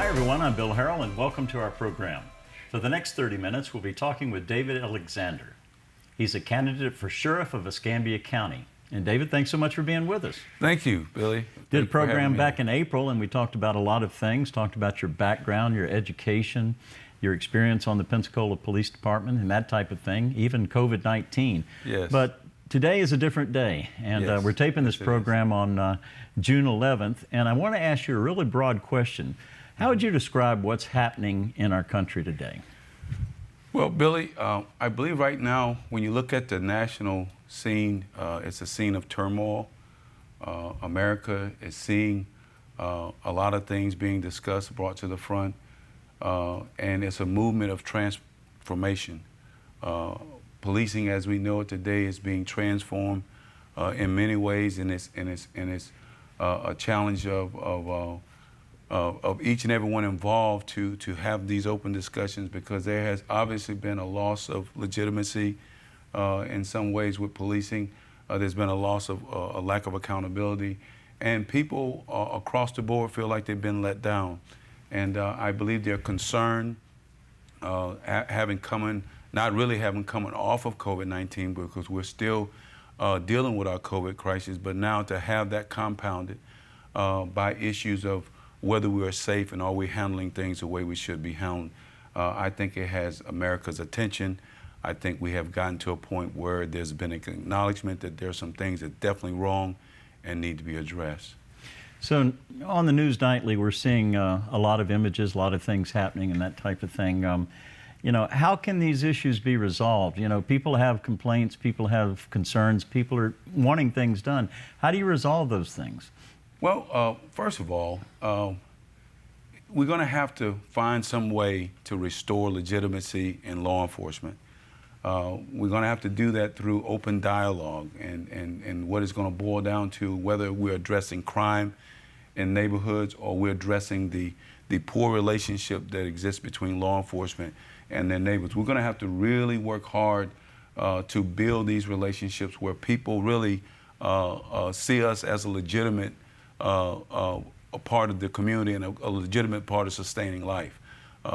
Hi everyone, I'm Bill Harrell and welcome to our program. For the next 30 minutes, we'll be talking with David Alexander. He's a candidate for Sheriff of Escambia County. And David, thanks so much for being with us. Thank you, Billy. Did a program back in April and we talked about a lot of things, talked about your background, your education, your experience on the Pensacola Police Department and that type of thing, even COVID-19. Yes. But today is a different day, and Yes, we're taping this program on June 11th, and I want to ask you a really broad question. How would you describe what's happening in our country today? Well, Billy, I believe right now, when you look at the national scene, it's a scene of turmoil. America is seeing a lot of things being discussed, brought to the front, and it's a movement of transformation. Policing, as we know it today, is being transformed in many ways, and it's a challenge of each and every one involved to have these open discussions, because there has obviously been a loss of legitimacy in some ways with policing. There's been a loss of a lack of accountability, and people across the board feel like they've been let down. And I believe they're concerned, not really having coming off of COVID-19, because we're still dealing with our COVID crisis, but now to have that compounded by issues of whether we are safe and are we handling things the way we should be handled. I think it has America's attention. I think we have gotten to a point where there's been an acknowledgement that there are some things that are definitely wrong and need to be addressed. So on the news nightly, we're seeing a lot of images, a lot of things happening and that type of thing. You know, how can these issues be resolved? You know, people have complaints, people have concerns, people are wanting things done. How do you resolve those things? Well, first of all, we're going to have to find some way to restore legitimacy in law enforcement. We're going to have to do that through open dialogue and what is going to boil down to whether we're addressing crime in neighborhoods or we're addressing the poor relationship that exists between law enforcement and their neighbors. We're going to have to really work hard to build these relationships where people really see us as a legitimate a part of the community and a legitimate part of sustaining life.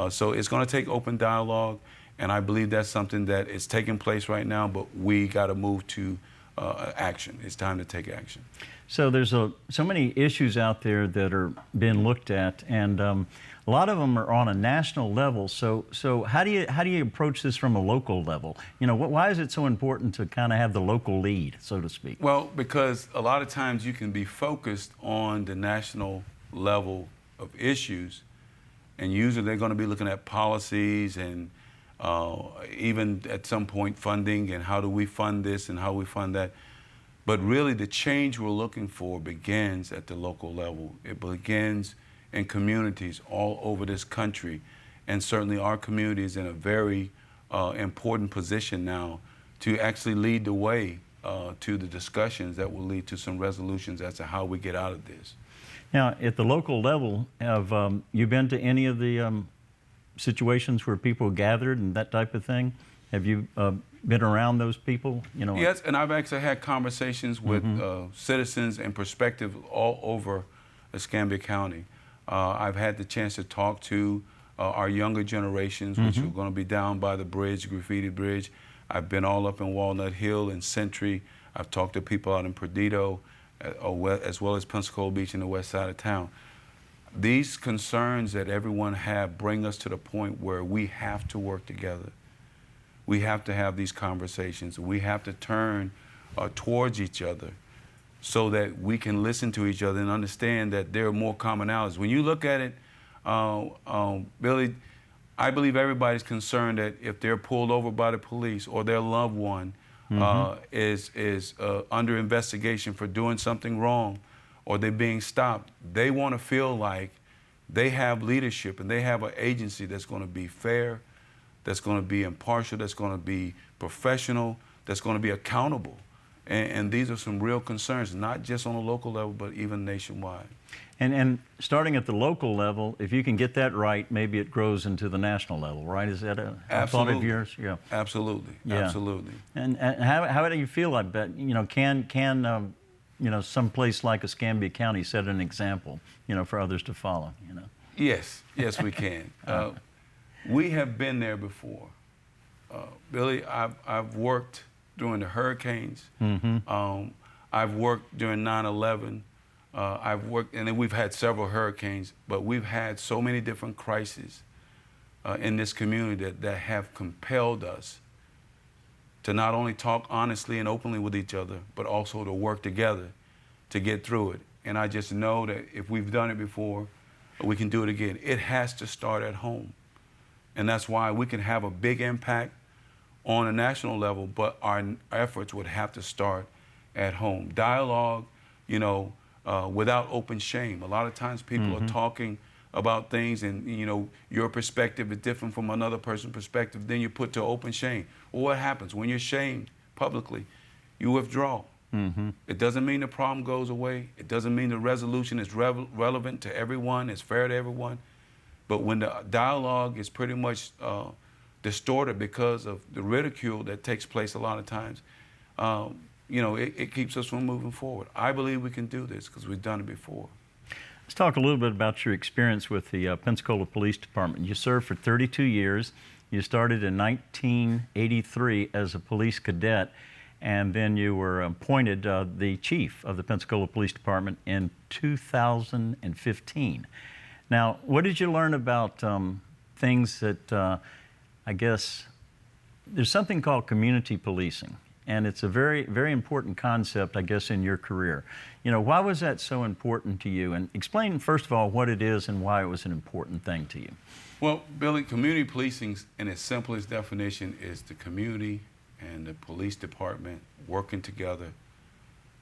So it's going to take open dialogue, and I believe that's something that is taking place right now, but we got to move to action. It's time to take action. So there's so many issues out there that are being looked at, and a lot of them are on a national level. So how do you approach this from a local level? You know, why is it so important to kind of have the local lead, so to speak? Well, because a lot of times you can be focused on the national level of issues, and usually they're going to be looking at policies and even at some point funding and how do we fund this and how we fund that. But really the change we're looking for begins at the local level. It begins in communities all over this country, and certainly our community is in a very important position now to actually lead the way to the discussions that will lead to some resolutions as to how we get out of this. Now, at the local level, have you been to any of the situations where people gathered and that type of thing? Have you been around those people? You know. Yes, and I've actually had conversations with citizens and perspectives all over Escambia County. I've had the chance to talk to our younger generations, which are going to be down by the bridge, Graffiti Bridge. I've been all up in Walnut Hill and Century. I've talked to people out in Perdido, as well as Pensacola Beach and the west side of town. These concerns that everyone have bring us to the point where we have to work together. We have to have these conversations. We have to turn towards each other so that we can listen to each other and understand that there are more commonalities. When you look at it, Billy, I believe everybody's concerned that if they're pulled over by the police or their loved one is under investigation for doing something wrong or they're being stopped, they want to feel like they have leadership and they have an agency that's going to be fair, that's going to be impartial, that's going to be professional, that's going to be accountable. And these are some real concerns, not just on a local level, but even nationwide. And starting at the local level, if you can get that right, maybe it grows into the national level, right? Is that a thought of yours? Yeah. Absolutely. Yeah. Absolutely. And how do you feel? I bet can some place like Escambia County set an example, for others to follow? Yes, yes, we can. We have been there before. Billy, I've worked during the hurricanes. I've worked during 9/11. I've worked, and then we've had several hurricanes, but we've had so many different crises in this community that have compelled us to not only talk honestly and openly with each other, but also to work together to get through it. And I just know that if we've done it before, we can do it again. It has to start at home. And that's why we can have a big impact on a national level, but our efforts would have to start at home. Dialogue, without open shame. A lot of times people are talking about things and, your perspective is different from another person's perspective, then you're put to open shame. Well, what happens? When you're shamed publicly, you withdraw. It doesn't mean the problem goes away. It doesn't mean the resolution is relevant to everyone, it's fair to everyone. But when the dialogue is pretty much distorted because of the ridicule that takes place a lot of times, it keeps us from moving forward. I believe we can do this because we've done it before. Let's talk a little bit about your experience with the Pensacola Police Department. You served for 32 years. You started in 1983 as a police cadet, and then you were appointed the chief of the Pensacola Police Department in 2015. Now, what did you learn about things that, I guess, there's something called community policing, and it's a very, very important concept, I guess, in your career. Why was that so important to you? And explain, first of all, what it is and why it was an important thing to you. Well, Billy, community policing, in its simplest definition, is the community and the police department working together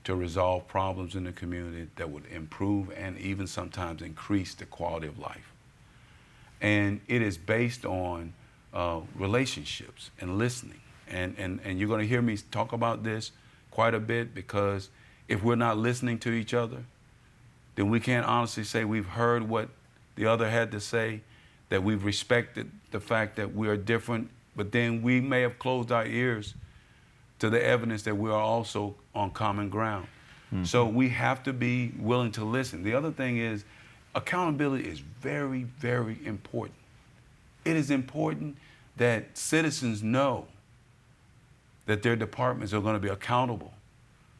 to resolve problems in the community that would improve and even sometimes increase the quality of life. And it is based on relationships and listening. And you're going to hear me talk about this quite a bit, because if we're not listening to each other, then we can't honestly say we've heard what the other had to say, that we've respected the fact that we are different, but then we may have closed our ears to the evidence that we are also on common ground. So we have to be willing to listen. The other thing is, accountability is very, very important. It is important that citizens know that their departments are going to be accountable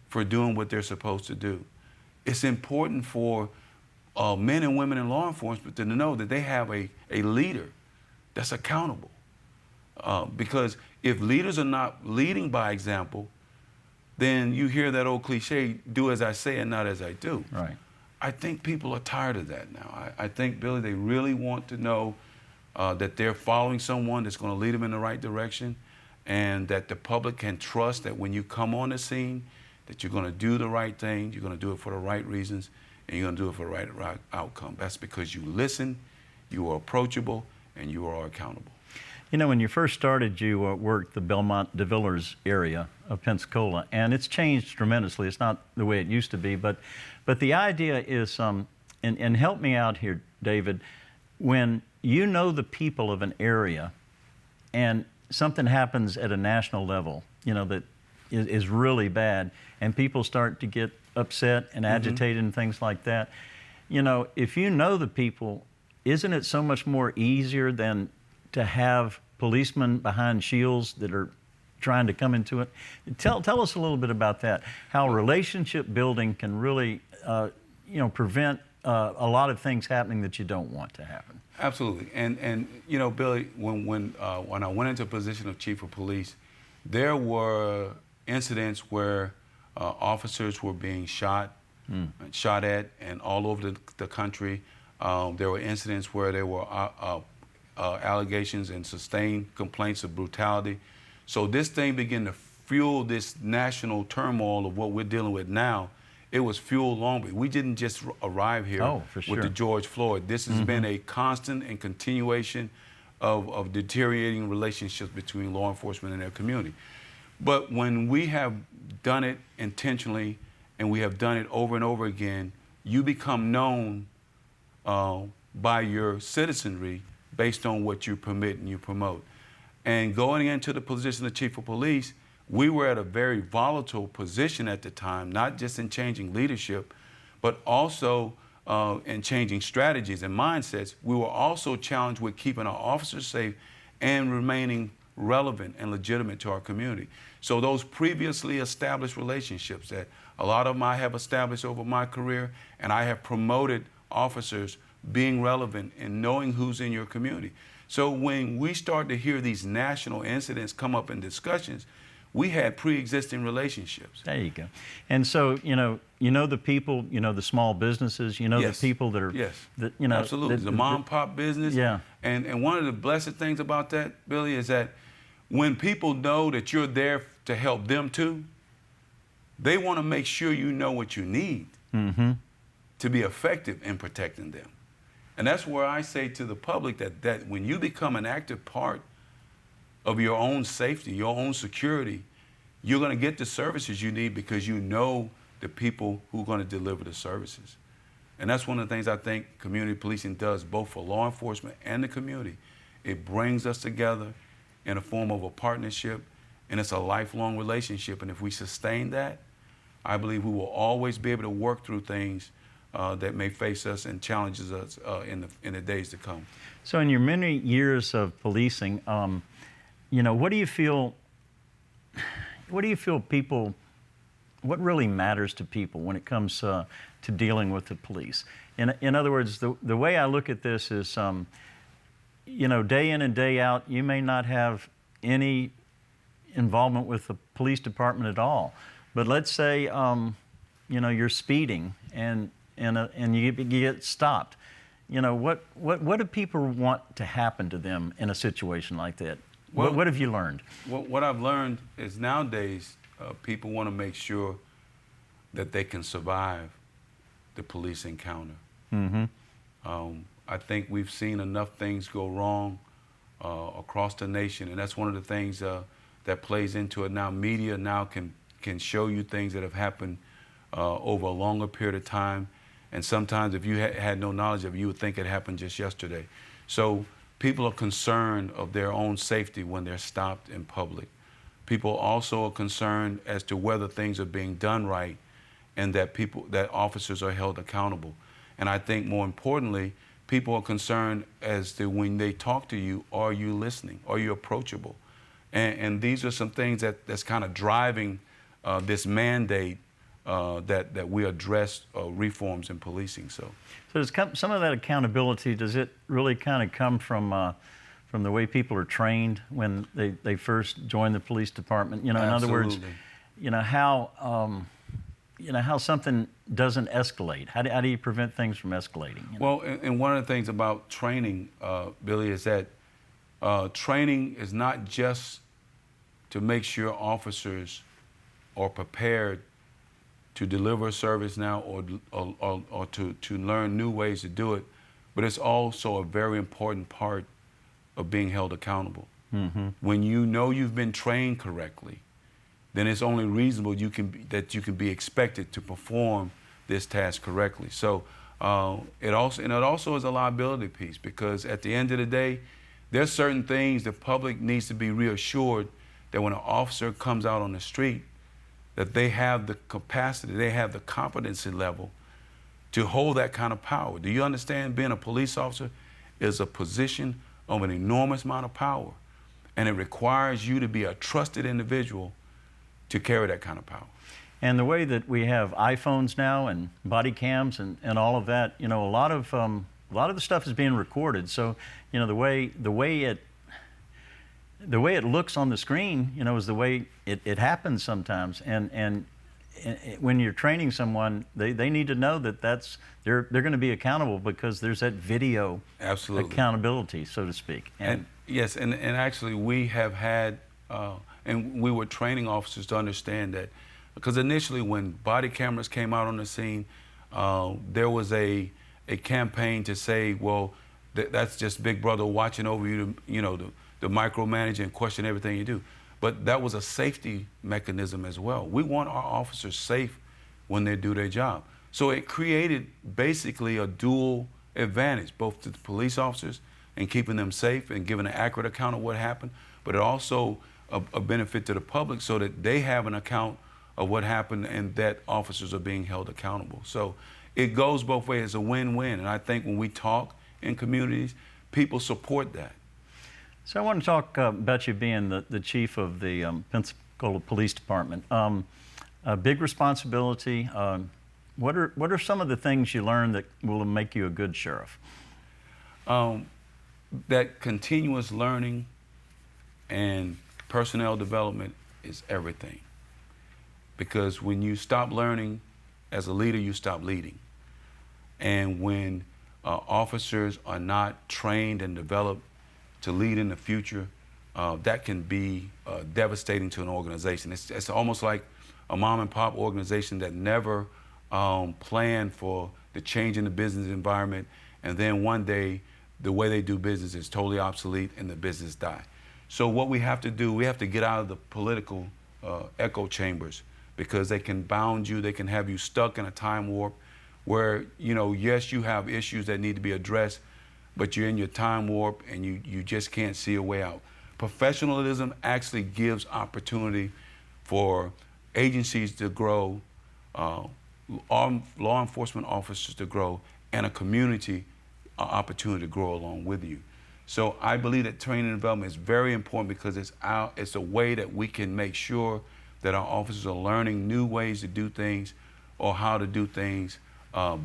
for doing what they're supposed to do. It's important for men and women in law enforcement to know that they have a leader that's accountable. Because if leaders are not leading by example, then you hear that old cliche, do as I say and not as I do. Right. I think people are tired of that now. I think, Billy, they really want to know that they're following someone that's going to lead them in the right direction, and that the public can trust that when you come on the scene, that you're going to do the right thing, you're going to do it for the right reasons, and you're going to do it for the right outcome. That's because you listen, you are approachable, and you are accountable. When you first started, you worked the Belmont-DeVillers area of Pensacola, and it's changed tremendously. It's not the way it used to be, but the idea is, and help me out here, David, when you know the people of an area and something happens at a national level, that is really bad, and people start to get upset and agitated and things like that, if you know the people, isn't it so much more easier than to have policemen behind shields that are trying to come into it? Tell us a little bit about that, how relationship building can really prevent a lot of things happening that you don't want to happen. Absolutely. And Billy, when I went into a position of chief of police, there were incidents where officers were being shot at, and all over the country. There were incidents where there were allegations and sustained complaints of brutality. So this thing began to fuel this national turmoil of what we're dealing with now. It was fueled long before. We didn't just arrive here with the George Floyd. This has been a constant and continuation of deteriorating relationships between law enforcement and their community. But when we have done it intentionally and we have done it over and over again, you become known by your citizenry based on what you permit and you promote. And going into the position of chief of police, we were at a very volatile position at the time, not just in changing leadership, but also and changing strategies and mindsets, we were also challenged with keeping our officers safe and remaining relevant and legitimate to our community. So those previously established relationships that a lot of them I have established over my career, and I have promoted officers being relevant and knowing who's in your community. So when we start to hear these national incidents come up in discussions, we had pre-existing relationships. There you go. And so, the people, the small businesses, Yes. the people that are, Yes, that, absolutely. The mom and pop business. Yeah. And one of the blessed things about that, Billy, is that when people know that you're there to help them too, they want to make sure you know what you need to be effective in protecting them. And that's where I say to the public that when you become an active part of your own safety, your own security, you're going to get the services you need because you know the people who are going to deliver the services. And that's one of the things I think community policing does, both for law enforcement and the community. It brings us together in a form of a partnership, and it's a lifelong relationship. And if we sustain that, I believe we will always be able to work through things that may face us and challenges us in the days to come. So in your many years of policing, what do you feel people, what really matters to people when it comes to dealing with the police? In other words, the way I look at this is, day in and day out, you may not have any involvement with the police department at all. But let's say, you're speeding and you get stopped. What do people want to happen to them in a situation like that? Well, what have you learned? What I've learned is nowadays people want to make sure that they can survive the police encounter. I think we've seen enough things go wrong across the nation, and that's one of the things that plays into it now. Media now can show you things that have happened over a longer period of time, and sometimes if you had no knowledge of it, you would think it happened just yesterday. So people are concerned of their own safety when they're stopped in public. People also are concerned as to whether things are being done right and that officers are held accountable. And I think more importantly, people are concerned as to when they talk to you, are you listening? Are you approachable? And these are some things that's kind of driving this mandate that we address reforms in policing. So does some of that accountability, does it really kind of come from the way people are trained when they first join the police department? In other words, how something doesn't escalate. How do you prevent things from escalating? Well, and one of the things about training, Billy, is that training is not just to make sure officers are prepared to deliver a service now or to learn new ways to do it, but it's also a very important part of being held accountable. When you know you've been trained correctly, then it's only reasonable that you can be expected to perform this task correctly. So it also is a liability piece, because at the end of the day, there's certain things the public needs to be reassured that when an officer comes out on the street, that they have the capacity, they have the competency level to hold that kind of power. Do you understand? Being a police officer is a position of an enormous amount of power, and it requires you to be a trusted individual to carry that kind of power. And the way that we have iPhones now and body cams and all of that, a lot of the stuff is being recorded. So, the way it looks on the screen, is the way it happens sometimes. And when you're training someone, they need to know that they're going to be accountable, because there's that video accountability, so to speak. And yes, and actually we have had, and we were training officers to understand that, because initially when body cameras came out on the scene, there was a campaign to say, well, that's just Big Brother watching over you, to micromanage and question everything you do. But that was a safety mechanism as well. We want our officers safe when they do their job. So it created basically a dual advantage, both to the police officers and keeping them safe and giving an accurate account of what happened, but it also a benefit to the public so that they have an account of what happened and that officers are being held accountable. So it goes both ways. It's a win-win. And I think when we talk in communities, people support that. So I want to talk about you being the chief of the Pensacola Police Department. A big responsibility. What are some of the things you learned that will make you a good sheriff? That continuous learning and personnel development is everything. Because when you stop learning as a leader, you stop leading. And when officers are not trained and developed to lead in the future, that can be devastating to an organization. It's almost like a mom and pop organization that never planned for the change in the business environment, and then one day the way they do business is totally obsolete and the business die. So what we have to do, we have to get out of the political echo chambers, because they can bound you, they can have you stuck in a time warp where, yes, you have issues that need to be addressed, but you're in your time warp and you just can't see a way out. Professionalism actually gives opportunity for agencies to grow, law enforcement officers to grow, and a community opportunity to grow along with you. So I believe that training and development is very important, because it's a way that we can make sure that our officers are learning new ways to do things, or how to do things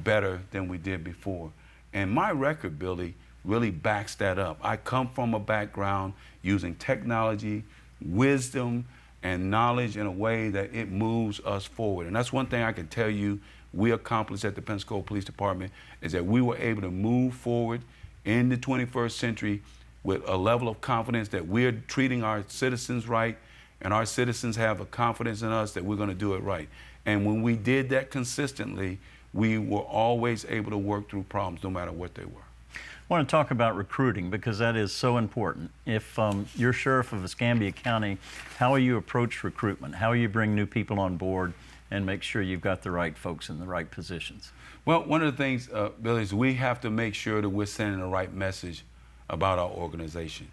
better than we did before. And my record, Billy, really backs that up. I come from a background using technology, wisdom, and knowledge in a way that it moves us forward. And that's one thing I can tell you we accomplished at the Pensacola Police Department, is that we were able to move forward in the 21st century with a level of confidence that we're treating our citizens right, and our citizens have a confidence in us that we're going to do it right. And when we did that consistently, we were always able to work through problems, no matter what they were. I want to talk about recruiting, because that is so important. If you're sheriff of Escambia County, how will you approach recruitment? How will you bring new people on board and make sure you've got the right folks in the right positions? Well, one of the things, Billy, is we have to make sure that we're sending the right message about our organization.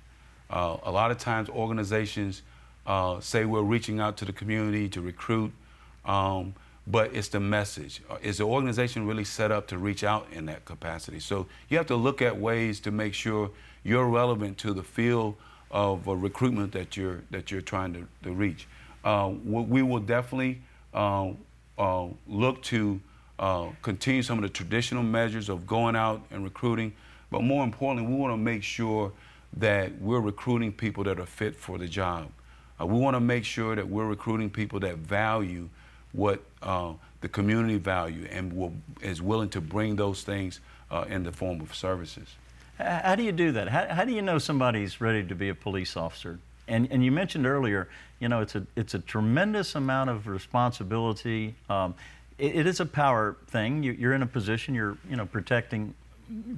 A lot of times organizations say we're reaching out to the community to recruit, but it's the message. Is the organization really set up to reach out in that capacity? So you have to look at ways to make sure you're relevant to the field of recruitment that you're trying to reach. We will definitely look to continue some of the traditional measures of going out and recruiting, but more importantly, we want to make sure that we're recruiting people that are fit for the job. We want to make sure that we're recruiting people that value what the community value, and is willing to bring those things in the form of services. How do you do that? How do you know somebody's ready to be a police officer? And you mentioned earlier, it's a tremendous amount of responsibility. It is a power thing. You're in a position, you're protecting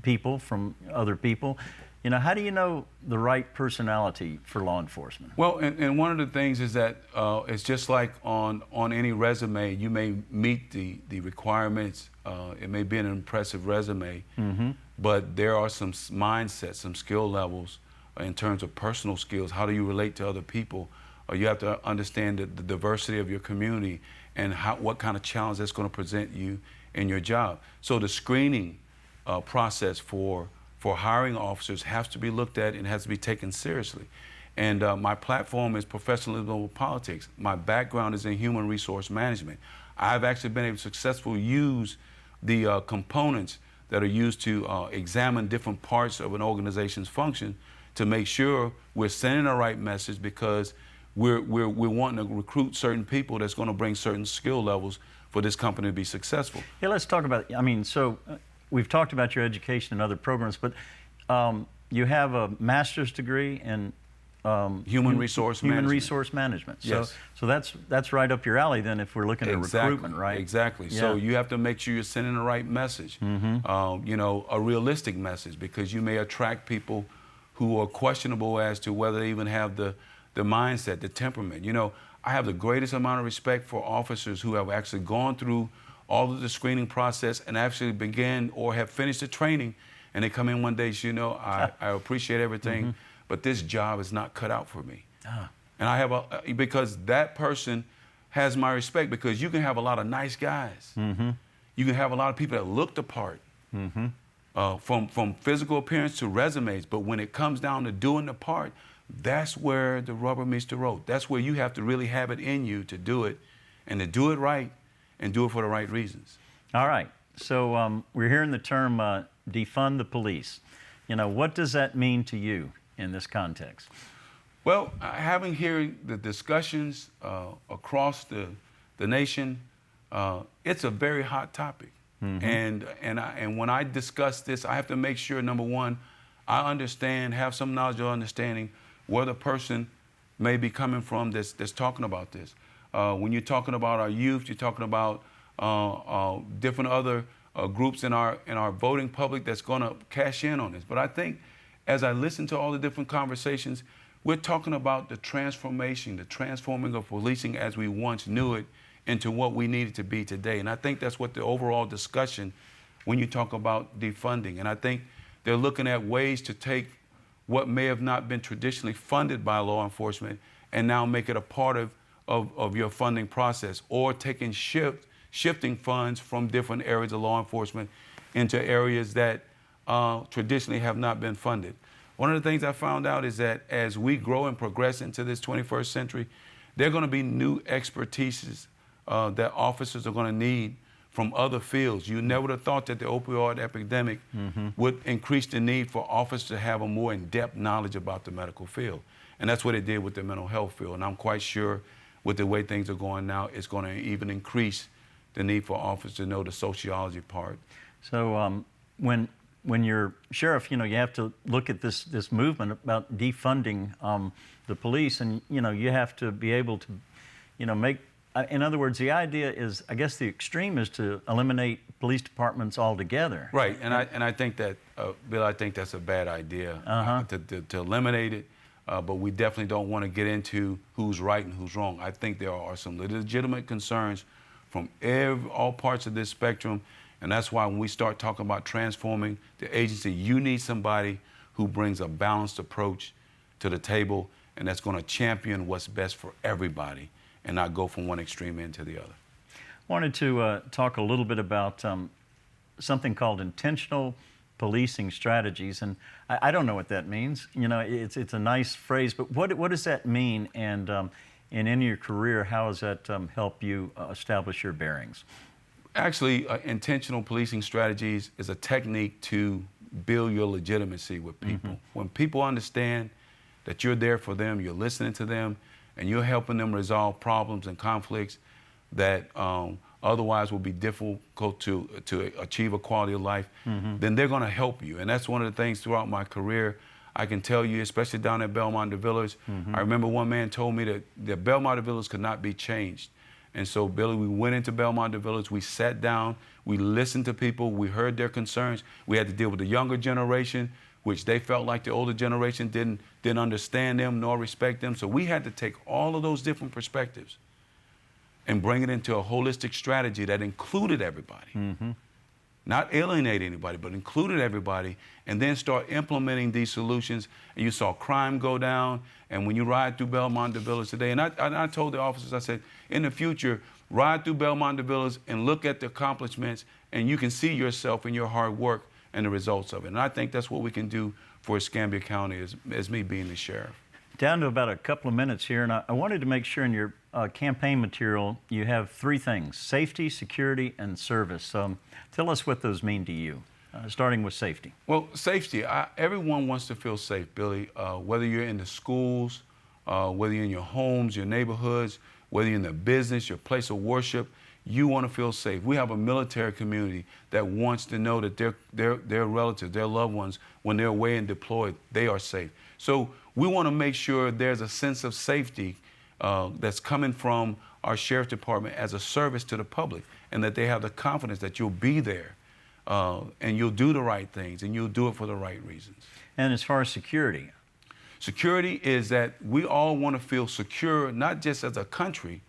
people from other people. How do you know the right personality for law enforcement? Well, and one of the things is that it's just like on any resume, you may meet the requirements. It may be an impressive resume, but there are some mindsets, some skill levels in terms of personal skills. How do you relate to other people? You have to understand the diversity of your community and what kind of challenge that's going to present you in your job. So the screening process for hiring officers has to be looked at and has to be taken seriously. And my platform is professionalism over politics. My background is in human resource management. I've actually been able to successfully use the components that are used to examine different parts of an organization's function to make sure we're sending the right message, because we're wanting to recruit certain people that's going to bring certain skill levels for this company to be successful. Yeah, let's talk about, we've talked about your education and other programs, but you have a master's degree in human resource management. Yes. So that's right up your alley then, if we're looking at recruitment, right? Exactly. Yeah. So you have to make sure you're sending the right message, a realistic message, because you may attract people who are questionable as to whether they even have the mindset, the temperament. I have the greatest amount of respect for officers who have actually gone through all of the screening process and actually began or have finished the training, and they come in one day, I appreciate everything, but this job is not cut out for me. And I have because that person has my respect, because you can have a lot of nice guys. You can have a lot of people that look the part, from physical appearance to resumes. But when it comes down to doing the part, that's where the rubber meets the road. That's where you have to really have it in you to do it, and to do it right, and do it for the right reasons. All right. So we're hearing the term defund the police. You know, what does that mean to you in this context? Well, having heard the discussions across the nation, it's a very hot topic. And when I discuss this, I have to make sure, number one, I understand, have some knowledge or understanding where the person may be coming from that's talking about this. When you're talking about our youth, you're talking about different other groups in our voting public that's going to cash in on this. But I think as I listen to all the different conversations, we're talking about the transformation, the transforming of policing as we once knew it into what we need it to be today. And I think that's what the overall discussion when you talk about defunding. And I think they're looking at ways to take what may have not been traditionally funded by law enforcement and now make it a part of your funding process, or taking shifting funds from different areas of law enforcement into areas that traditionally have not been funded. One of the things I found out is that as we grow and progress into this 21st century, there are going to be new expertises that officers are going to need from other fields. You never would have thought that the opioid epidemic would increase the need for officers to have a more in-depth knowledge about the medical field. And that's what it did with the mental health field. And I'm quite sure with the way things are going now, it's going to even increase the need for officers to know the sociology part. So when you're sheriff, you know, you have to look at this movement about defunding the police, and you know, you have to be able to, you know, make. In other words, the idea is, I guess the extreme is to eliminate police departments altogether. Right, and I think that, Bill, I think that's a bad idea to eliminate it. But we definitely don't want to get into who's right and who's wrong. I think there are some legitimate concerns from all parts of this spectrum, and that's why when we start talking about transforming the agency, you need somebody who brings a balanced approach to the table, and that's going to champion what's best for everybody and not go from one extreme end to the other. Wanted to talk a little bit about something called intentional policing strategies, and I don't know what that means. You know, it's a nice phrase, but what does that mean? And in your career, how has that helped you establish your bearings? Actually, intentional policing strategies is a technique to build your legitimacy with people. When people understand that you're there for them, you're listening to them, and you're helping them resolve problems and conflicts that otherwise will be difficult to achieve a quality of life, then they're going to help you. And that's one of the things throughout my career I can tell you, especially down at Belmont de Villiers. I remember one man told me that the Belmont de Villiers could not be changed. And so, Billy, we went into Belmont de Villiers, we sat down, we listened to people, we heard their concerns. We had to deal with the younger generation, which they felt like the older generation didn't understand them nor respect them. So we had to take all of those different perspectives and bring it into a holistic strategy that included everybody. Not alienate anybody, but included everybody, and then start implementing these solutions. And you saw crime go down. And when you ride through Belmont de Villiers today, and I told the officers, I said, in the future, ride through Belmont de Villiers and look at the accomplishments, and you can see yourself in your hard work and the results of it. And I think that's what we can do for Escambia County as me being the sheriff. Down to about a couple of minutes here, and I wanted to make sure in your campaign material you have three things: safety, security, and service. Tell us what those mean to you, starting with safety. Well, safety, everyone wants to feel safe, Billy, whether you're in the schools, whether you're in your homes, your neighborhoods, whether you're in the business, your place of worship, you want to feel safe. We have a military community that wants to know that their relatives, their loved ones, when they're away and deployed, they are safe. So we want to make sure there's a sense of safety that's coming from our sheriff department as a service to the public, and that they have the confidence that you'll be there and you'll do the right things and you'll do it for the right reasons. And as far as security? Security is that we all want to feel secure, not just as a country,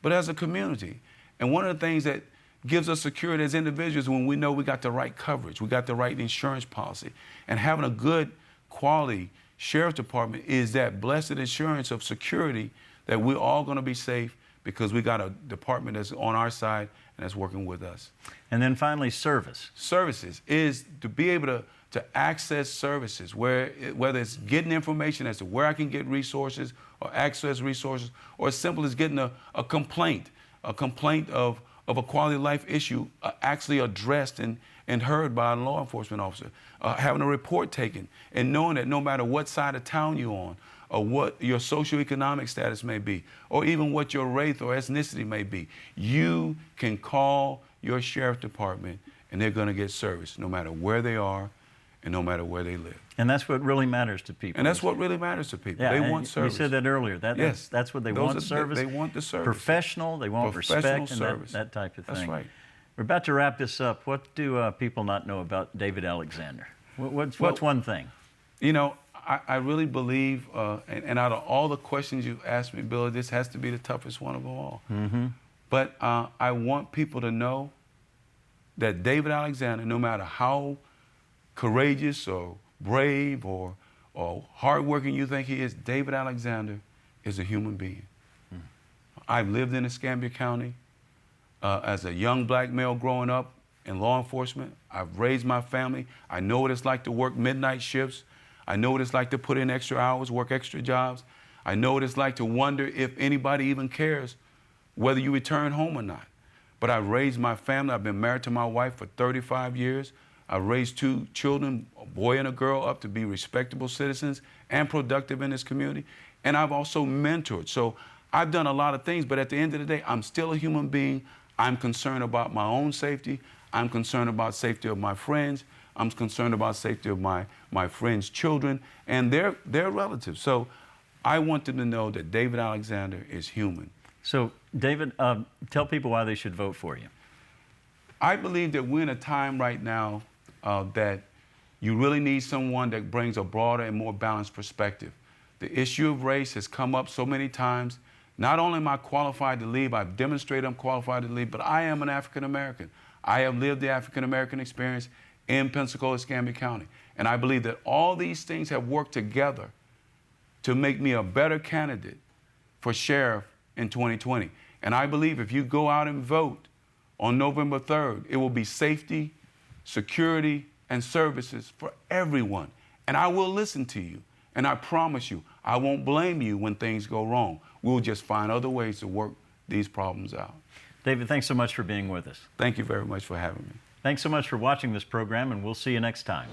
but as a community. And one of the things that gives us security as individuals when we know we got the right coverage, we got the right insurance policy, and having a good quality sheriff department is that blessed assurance of security that we're all going to be safe because we got a department that's on our side and that's working with us. And then finally, service. Services is to be able to access services, whether it's getting information as to where I can get resources or access resources, or as simple as getting a complaint of a quality of life issue actually addressed and heard by a law enforcement officer, having a report taken, and knowing that no matter what side of town you're on, or what your socioeconomic status may be, or even what your race or ethnicity may be, you can call your sheriff department and they're going to get service no matter where they are and no matter where they live. And that's what really matters to people. And that's what really matters to people. Yeah, they want service. You said that earlier. Yes. That's what they want, service. They want the service. Professional, they want respect, and that type of thing. That's right. We're about to wrap this up. What do people not know about David Alexander? What's one thing? You know, I really believe, and out of all the questions you've asked me, Billy, this has to be the toughest one of them all. Mm-hmm. But I want people to know that David Alexander, no matter how courageous or brave or hardworking you think he is, David Alexander is a human being. I've lived in Escambia County as a young black male growing up in law enforcement. I've raised my family. I know what it's like to work midnight shifts. I know what it's like to put in extra hours, work extra jobs. I know what it's like to wonder if anybody even cares whether you return home or not. But I've raised my family. I've been married to my wife for 35 years. I've raised 2 children, a boy and a girl, up to be respectable citizens and productive in this community. And I've also mentored. So I've done a lot of things, but at the end of the day, I'm still a human being. I'm concerned about my own safety. I'm concerned about safety of my friends. I'm concerned about safety of my friends' children and their relatives. So I want them to know that David Alexander is human. So, David, tell people why they should vote for you. I believe that we're in a time right now that you really need someone that brings a broader and more balanced perspective. The issue of race has come up so many times. Not only am I qualified to lead, I've demonstrated I'm qualified to lead, but I am an African American. I have lived the African American experience in Pensacola, Escambia County. And I believe that all these things have worked together to make me a better candidate for sheriff in 2020. And I believe if you go out and vote on November 3rd, it will be safety, security, and services for everyone. And I will listen to you. And I promise you, I won't blame you when things go wrong. We'll just find other ways to work these problems out. David, thanks so much for being with us. Thank you very much for having me. Thanks so much for watching this program, and we'll see you next time.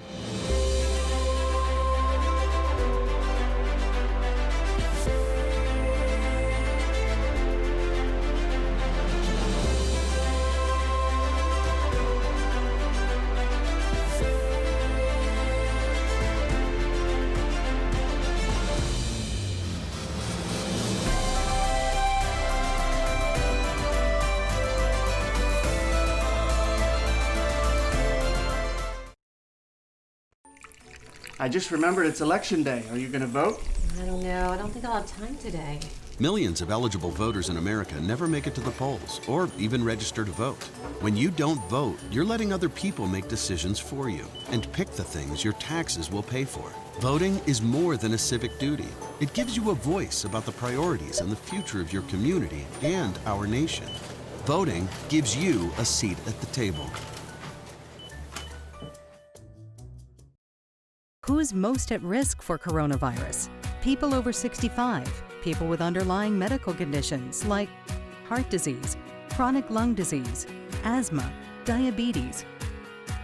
I just remembered it's election day. Are you going to vote? I don't know. I don't think I'll have time today. Millions of eligible voters in America never make it to the polls or even register to vote. When you don't vote, you're letting other people make decisions for you and pick the things your taxes will pay for. Voting is more than a civic duty. It gives you a voice about the priorities and the future of your community and our nation. Voting gives you a seat at the table. Who's most at risk for coronavirus? People over 65, people with underlying medical conditions like heart disease, chronic lung disease, asthma, diabetes,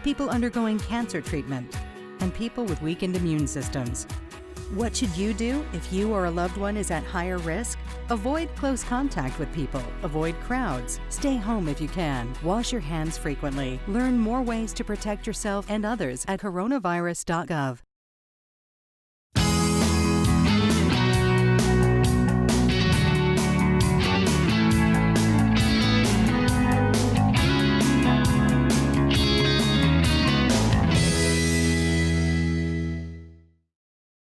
people undergoing cancer treatment, and people with weakened immune systems. What should you do if you or a loved one is at higher risk? Avoid close contact with people, avoid crowds, stay home if you can, wash your hands frequently. Learn more ways to protect yourself and others at coronavirus.gov.